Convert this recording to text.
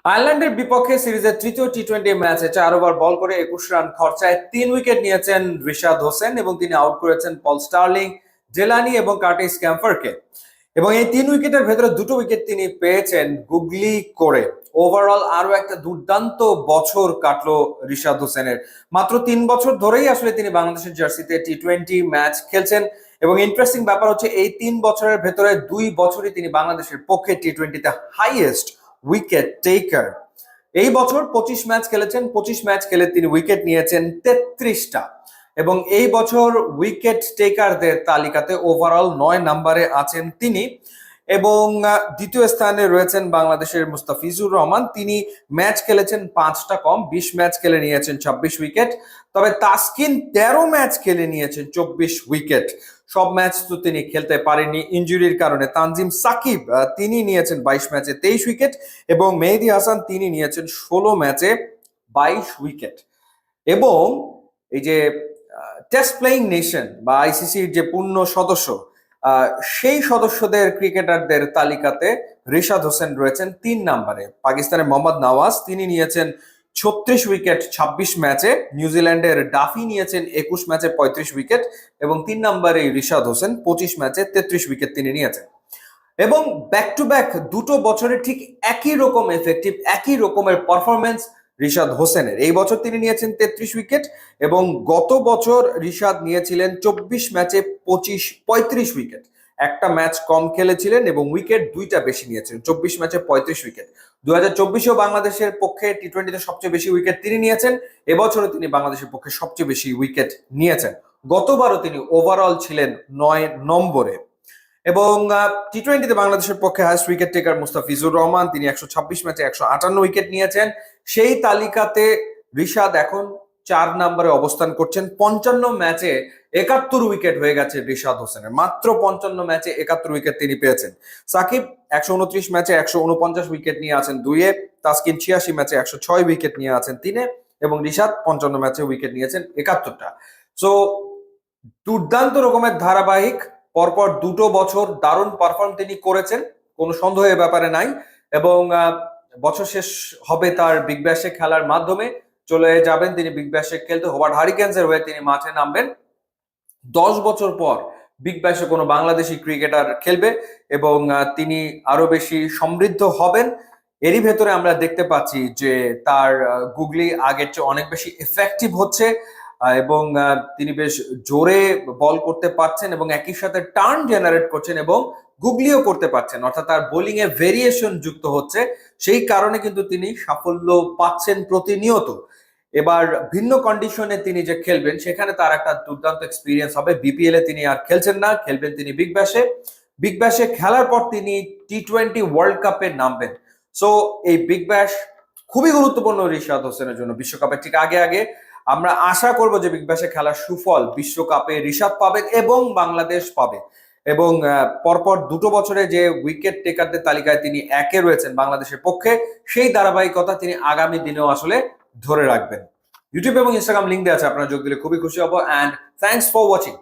আয়ারল্যান্ডের বিপক্ষে সিরিজের তৃতীয় টি-20 ম্যাচে 4 ওভার বল করে 21 রান খরচায় 3 উইকেট নিয়েছেন রিশাদ হোসেন এবং তিনি আউট করেছেন পল স্টার্লিং, ডেলানি এবং কার্টিস ক্যাম্পারকে। এবং এই 3 উইকেটের ভেতরে 2টো উইকেট তিনি পেয়েছেন গুগলি করে। ওভারঅল আরো একটা দুর্দান্ত বছর কাটলো রিশাদ হোসেনের। মাত্র 3 বছর ধরেই আসলে তিনি বাংলাদেশের জার্সিতে টি-20 ম্যাচ খেলছেন এবং ইন্টারেস্টিং ব্যাপার হচ্ছে এই 3 বছরের ভেতরে 2 বছরই তিনি বাংলাদেশের পক্ষে টি-20তে হাইয়েস্ট উইকেট টেকার। এই বছর 25 ম্যাচ খেলেছেন, 25 ম্যাচ খেলে তিনি উইকেট নিয়েছেন 33টা এবং এই বছর উইকেট টেকারদের তালিকাতে ওভারঅল 9 নম্বরে আছেন তিনি। এবং দ্বিতীয় স্থানে রয়েছেন বাংলাদেশের মুস্তাফিজুর রহমান, তিনি ম্যাচ খেলেছেন 5টা কম, 20 ম্যাচ খেলে নিয়েছেন 26 উইকেট। তবে তাসকিন 13 ম্যাচ খেলে নিয়েছেন 24 উইকেট। সব ম্যাচ তো তিনি খেলতে পারেননি ইনজুরির কারণে। তানজিম সাকিব তিনি নিয়েছেন 22 ম্যাচে 23 উইকেট এবং মেহেদী হাসান তিনি নিয়েছেন 16 ম্যাচে 22 উইকেট। এবং এই যে টেস্ট প্লেইং নেশন বা আইসিসির যে পূর্ণ সদস্য, সেই সদস্যদের ক্রিকেটারদের তালিকাতে রিশাদ হোসেন রয়েছেন 3 নম্বরে। পাকিস্তানের মোহাম্মদ নওয়াজ তিনি নিয়েছেন 36 উইকেট 26 ম্যাচে, নিউজিল্যান্ডের ডাফি নিয়েছেন 21 ম্যাচে 35 উইকেট এবং 3 নম্বরে রিশাদ হোসেন 25 ম্যাচে 33 উইকেট তিনি নিয়েছেন। এবং ব্যাক টু ব্যাক 2টো বছরে ঠিক একই রকম এফেক্টিভ, একই রকমের পারফরমেন্স রিশাদ হোসেনের। এই বছর তিনি নিয়েছেন 33 উইকেট এবং গত বছর রিশাদ নিয়েছিলেন 24 ম্যাচে 35 উইকেট। একটা ম্যাচ কম খেলেছিলেন এবং উইকেট 2টা বেশি নিয়েছিলেন, 24 ম্যাচে 35 উইকেট। 2024-এও বাংলাদেশের পক্ষে টি-20তে সবচেয়ে বেশি উইকেট তিনি নিয়েছেন, এবছরও তিনি বাংলাদেশের পক্ষে সবচেয়ে বেশি উইকেট নিয়েছেন। গতবারও তিনি ওভারঅল ছিলেন 9 নম্বরে। এবং টি-20তে বাংলাদেশের পক্ষে highest wicket taker Mustafizur Rahman, তিনি 126 ম্যাচে 158 উইকেট নিয়েছেন। সেই তালিকাতে রিশাদ এখন 4 নম্বরে অবস্থান করছেন। 55 ম্যাচে 71 উইকেট হয়ে গেছে রিশাদ হোসেনের, মাত্র 55 ম্যাচে 71 উইকেট তিনি পেয়েছেন। সাকিব 129 ম্যাচে 149 উইকেট নিয়ে আছেন 2-এ, তাসকিন 86 ম্যাচে 106 উইকেট নিয়ে আছেন 3-এ এবং রিশাদ 55 ম্যাচে উইকেট নিয়েছেন 71টা। সো দুর্দান্ত রকমের ধারাবাহিক, পরপর 2টো বছর দারুণ পারফর্ম তিনি করেছেন, কোনো সন্দেহের ব্যাপারে নাই। এবং বছর শেষ হবে তার বিগ ব্যাশে খেলার মাধ্যমে, চলে যাবেন তিনি বিগ ব্যাশে খেলতে, হোবার্ট হারিকেন্সের হয়ে তিনি মাঠে নামবেন। 10 বছর পর বিগ ব্যাশে কোনো বাংলাদেশি ক্রিকেটার খেলবে এবং তিনি আরো বেশি সমৃদ্ধ হবেন। এরই ভেতরে আমরা দেখতে পাচ্ছি যে তার গুগলি আগের চেয়ে অনেক বেশি এফেক্টিভ হচ্ছে এবং তিনি বেশ জোরে বল করতে পারছেন এবং একই সাথে টার্ন জেনারেট করছেন এবং গুগলিও করতে পারছেন, অর্থাৎ তার বোলিং এ ভেরিয়েশন যুক্ত হচ্ছে। সেই কারণে কিন্তু তিনি সাফল্য পাচ্ছেন প্রতিনিয়ত। এবার ভিন্ন কন্ডিশনে তিনি যে খেলবেন সেখানে তার একটা দুর্দান্ত এক্সপিরিয়েন্স হবে। বিপিএল এ তিনি আর খেলছেন না, খেলবেন তিনি বিগ ব্যাশে। বিগ ব্যাশে খেলার পর তিনি টি-20 ওয়ার্ল্ড কাপে নামবেন। সো এই বিগ ব্যাশ খুবই গুরুত্বপূর্ণ রিশাদ হোসেনের জন্য। বিশ্বকাপের ঠিক আগে আগে আমরা আশা করব যে বিগ ব্যাশে খেলার সুফল বিশ্বকাপে রিশাদ পাবেন এবং বাংলাদেশ পাবে। এবং পরপর 2টো বছরে যে উইকেট টেকারদের তালিকায় তিনি 1-এ রয়েছেন বাংলাদেশের পক্ষে, সেই ধারাবাহিকতা তিনি আগামী দিনেও আসলে ধরে রাখবেন। ইউটিউব এবং ইনস্টাগ্রাম লিঙ্ক দেওয়া আছে, আপনারা যোগ দিলে খুবই খুশি হব। And thanks for watching.